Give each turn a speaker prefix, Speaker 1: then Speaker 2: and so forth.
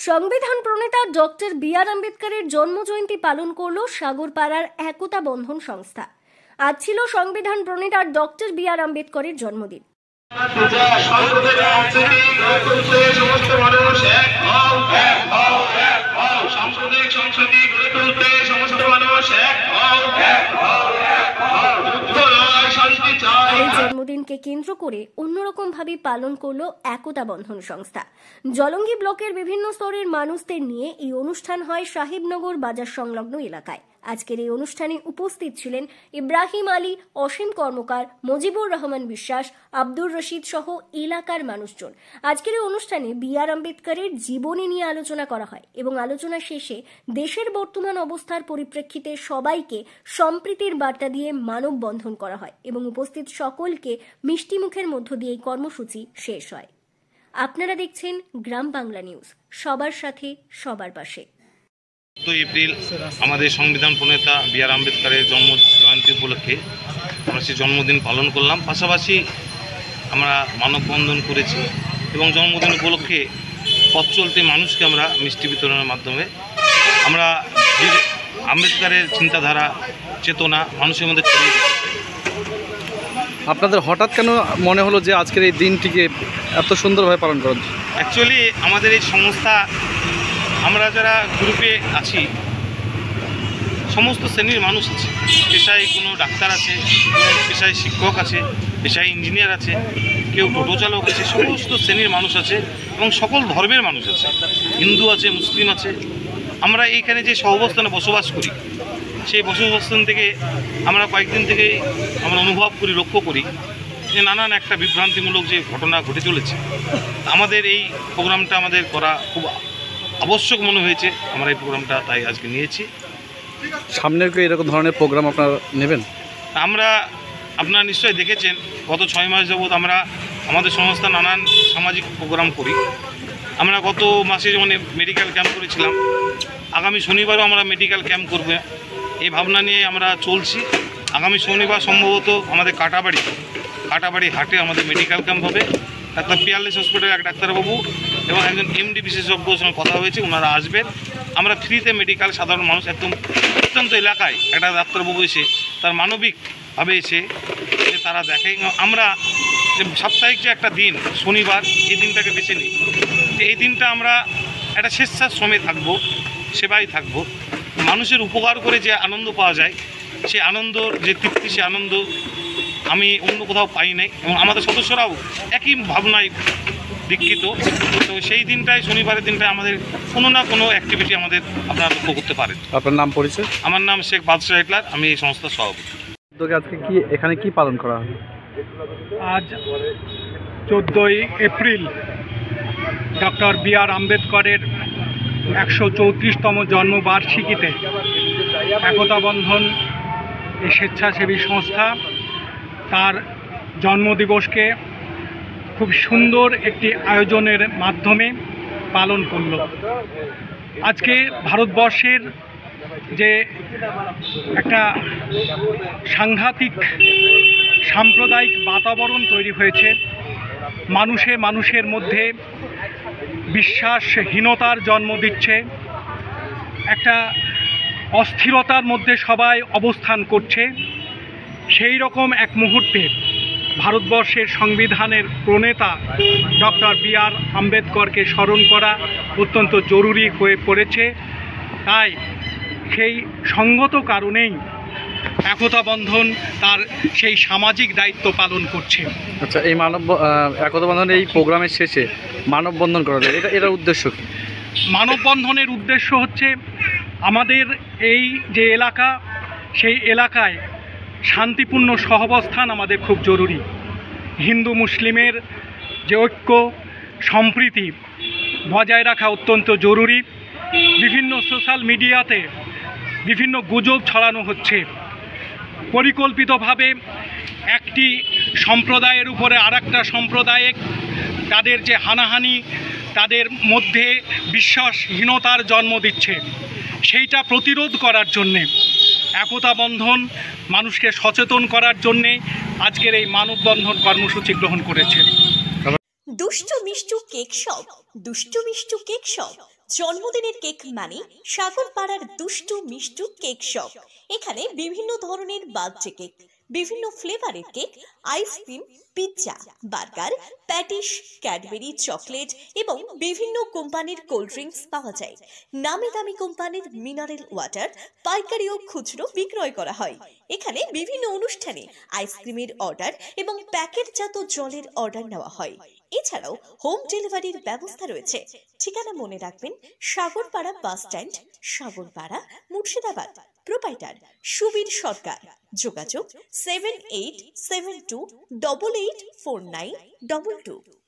Speaker 1: সংবিধান প্রণেতা doctor B.R.. আম্বেদকরের জন্মজয়ন্তী পালন করল সাগরপাড়ার একতা বন্ধন সংস্থা। আজ ছিল সংবিধান প্রণেতা ডক্টর বি.আর. আম্বেদকরের জন্মদিন। এই জন্মদিনকে কেন্দ্র করে অন্যরকম ভাবে পালন করলো একতা বন্ধন সংস্থা। জলঙ্গি ব্লকের বিভিন্ন স্তরের মানুষদের নিয়ে এই অনুষ্ঠান হয় সাহেবনগর বাজার সংলগ্ন এলাকায়। আজকের এই অনুষ্ঠানে উপস্থিত ছিলেন ইব্রাহিম আলী, অসীম কর্মকার, মজিবুর রহমান বিশ্বাস, আব্দুর রশিদ সহ এলাকার মানুষজন। আজকের এই অনুষ্ঠানে বি.আর. আম্বেদকরের জীবনী নিয়ে আলোচনা করা হয় এবং আলোচনা শেষে দেশের বর্তমান অবস্থার পরিপ্রেক্ষিতে সবাইকে সম্প্রীতির বার্তা দিয়ে মানববন্ধন করা হয় এবং উপস্থিত সকলকে মিষ্টি মুখের মধ্য দিয়ে এই কর্মসূচি শেষ হয়। আপনারা দেখছেন গ্রাম বাংলা নিউজ, সবার সাথে সবার পাশে।
Speaker 2: 14 এপ্রিল আমাদের সংবিধান প্রণেতা বি.আর. আম্বেদকরের জন্ম জয়ন্তী উপলক্ষে আমরা সেই জন্মদিন পালন করলাম। পাশাপাশি আমরা মানববন্ধন করেছি এবং জন্মদিন উপলক্ষে পথ চলতে মানুষকে আমরা মিষ্টি বিতরণের মাধ্যমে আমরা আম্বেদকরের চিন্তাধারা, চেতনা মানুষের মধ্যে ছড়িয়ে দিতে চাই।
Speaker 3: আপনাদের হঠাৎ কেন মনে হলো যে আজকের এই দিনটিকে এত সুন্দরভাবে পালন করেন?
Speaker 2: অ্যাকচুয়ালি আমাদের এই সংস্থা, আমরা যারা গ্রুপে আছি সমস্ত শ্রেণীর মানুষ আছে। পেশায় কোনো ডাক্তার আছে, পেশায় শিক্ষক আছে, পেশায় ইঞ্জিনিয়ার আছে, কেউ টোটো চালক আছে, সমস্ত শ্রেণীর মানুষ আছে এবং সকল ধর্মের মানুষ আছে, হিন্দু আছে, মুসলিম আছে। আমরা এইখানে যে সহাবস্থানে বসবাস করি, সেই বসবাসস্থান থেকে আমরা কয়েকদিন থেকে আমরা অনুভব করি, লক্ষ্য করি যে নানান একটা বিভ্রান্তিমূলক যে ঘটনা ঘটে চলেছে। আমাদের এই প্রোগ্রামটা আমাদের করা খুব আবশ্যক মনে হয়েছে, আমরা এই প্রোগ্রামটা তাই আজকে নিয়েছি।
Speaker 3: সামনের কি এরকম ধরনের প্রোগ্রাম আপনারা নেবেন?
Speaker 2: আপনারা নিশ্চয়ই দেখেছেন গত 6 মাস যাবৎ আমরা আমাদের সংস্থা নানান সামাজিক প্রোগ্রাম করি। আমরা গত মাসে যেমন মেডিকেল ক্যাম্প করেছিলাম, আগামী শনিবারও আমরা মেডিকেল ক্যাম্প করব, এই ভাবনা নিয়ে আমরা চলছি। আগামী শনিবার সম্ভবত আমাদের কাটাবাড়ি হাটে আমাদের মেডিকেল ক্যাম্প হবে। ডাক্তার পিয়ারলেস হসপিটালের এক ডাক্তারবাবু এবং একজন এমডি বিশেষজ্ঞর সঙ্গে কথা হয়েছে, ওনারা আসবেন। আমরা ফ্রিতে মেডিকেল সাধারণ মানুষ একদম অত্যন্ত এলাকায় একটা ডাক্তারবাবু এসে তার মানবিকভাবে এসে তারা দেখে। আমরা সাপ্তাহিক যে একটা দিন শনিবার, এই দিনটাকে বেছে নিই যে এই দিনটা আমরা একটা স্বেচ্ছাশ্রমে থাকবো, সেবায় থাকবো। মানুষের উপকার করে যে আনন্দ পাওয়া যায়, সে আনন্দর যে তৃপ্তি, সে আনন্দ আমি অন্য কোথাও পাই নাই এবং আমাদের সদস্যরাও একই ভাবনায় দীক্ষিত। তো সেই দিনটায়, শনিবারের দিনটায় আমাদের কোনো না কোনো অ্যাক্টিভিটি আমাদের আপনারা লক্ষ্য করতে পারেন।
Speaker 3: আপনার নাম, পরিচয়?
Speaker 2: আমার নাম শেখ বাদশাহ হিটলার, আমি এই সংস্থার সভাপতি।
Speaker 3: আজকে কি এখানে কি পালন করা হবে?
Speaker 4: আজ 14 এপ্রিল ডক্টর বি.আর. আম্বেদকরের 134তম জন্মবার্ষিকীতে একতা বন্ধন এই স্বেচ্ছাসেবী সংস্থা তার জন্মদিবসকে খুব সুন্দর একটি আয়োজনের মাধ্যমে পালন করল। আজকে ভারতবর্ষের যে একটা সাংঘাতিক সাম্প্রদায়িক বাতাবরণ তৈরি হয়েছে, মানুষের মধ্যে বিশ্বাসহীনতার জন্ম দিচ্ছে, একটা অস্থিরতার মধ্যে সবাই অবস্থান করছে, সেই রকম এক মুহূর্তে ভারতবর্ষের সংবিধানের প্রণেতা ডক্টর বি.আর. আম্বেদকরকে স্মরণ করা অত্যন্ত জরুরি হয়ে পড়েছে। তাই সেই সঙ্গত কারণেই একতা বন্ধন তার সেই সামাজিক দায়িত্ব পালন করছে।
Speaker 3: আচ্ছা, এই একতা বন্ধনের এই প্রোগ্রামের শেষে মানববন্ধন করা যায়, এটার উদ্দেশ্য কি?
Speaker 4: মানববন্ধনের উদ্দেশ্য হচ্ছে আমাদের এই যে এলাকা, সেই এলাকায় শান্তিপূর্ণ সহাবস্থান আমাদের খুব জরুরি। হিন্দু মুসলিমের যে ঐক্য, সম্প্রীতি বজায় রাখা অত্যন্ত জরুরি। বিভিন্ন সোশ্যাল মিডিয়াতে বিভিন্ন গুজব ছড়ানো হচ্ছে, পরিকল্পিতভাবে একটি সম্প্রদায়ের উপরে আরেকটা সম্প্রদায়ে তাদের যে হানাহানি, তাদের মধ্যে বিশ্বাসহীনতার জন্ম দিচ্ছে। সেইটা প্রতিরোধ করার জন্যে একতা বন্ধন মানুষকে সচেতন করার জন্যে আজকের এই মানববন্ধন কর্মসূচি গ্রহণ করেছে।
Speaker 5: দুষ্টু মিষ্টু কেক শপ, দুষ্টু মিষ্টু কেক শপ, জন্মদিনের কেক মানে সাগরপাড়ার দুষ্টু মিষ্টু কেক শপ। এখানে বিভিন্ন ধরনের বার্থডে কেক, বিভিন্ন ফ্লেভারের cake, ice cream, pizza, burger, patties, Cadbury, chocolate এবং বিভিন্ন কোম্পানির কোল্ড ড্রিঙ্কস পাওয়া যায়। নামি দামি কোম্পানির মিনারেল ওয়াটার পাইকারি ও খুচরো বিক্রয় করা হয়। এখানে বিভিন্ন অনুষ্ঠানে আইসক্রিমের অর্ডার এবং প্যাকেটজাত জলের অর্ডার নেওয়া হয়। এছাড়াও হোম ডেলিভারির ব্যবস্থা রয়েছে। ঠিকানা মনে রাখবেন, Sagarpara bus stand, Sagarpara, Murshidabad. Proprietor Subir Sarkar. যোগাযোগ 7872884922।